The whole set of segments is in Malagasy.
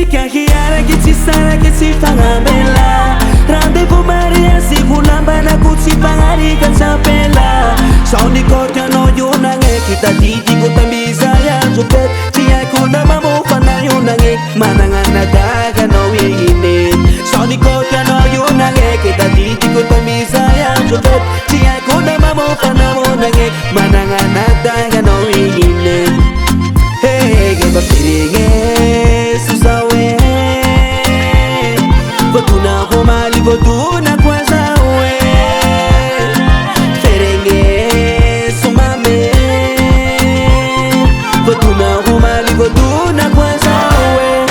Sika hiaraki tsy saraka tsy fagnamela Rendez-vous mariage kulambanaku tsy pagnarika tsapela Sao nikoty anao io nagneky tadidiko tambizay azopet Tsy haiko na mamofana io nagneky managnanadaga anao igny Sao nikoty anao io nagneky tadidiko tambizay azopet Tsy haiko na mamofana mo nagneky managnanadaga anao igny Hey, get back Susawe Fortuna Romali Fortuna Kwazawe Ferenge Sumame Fortuna Romali Fortuna Kwazawe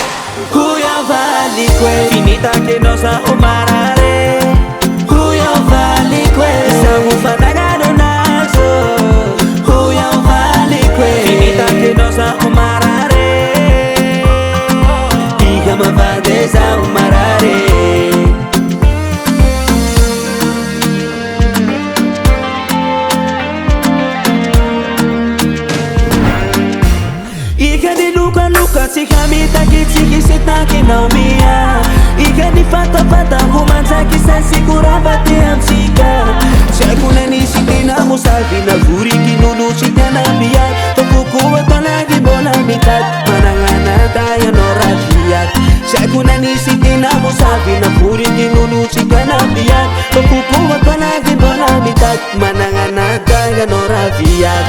Huya vali kwe Finita que nos amarare Huya vali kwe Samu fanagano naso Huya vali kwe Finita que nos amarare Mavadeza umarare Ikani luka luka sikamita kitsikisitaki naumia Ikani fata fata kumanza kisasi kurabati amsika Chakunani sitina musafi na guri kinunu sitana biya Tokukuwa talagi bola mitat Manangana daya norafiat Chakunani sitina musafi na guri kinunu sitana biya Tokukuwa talagi bola mitat Manangana daya norafiat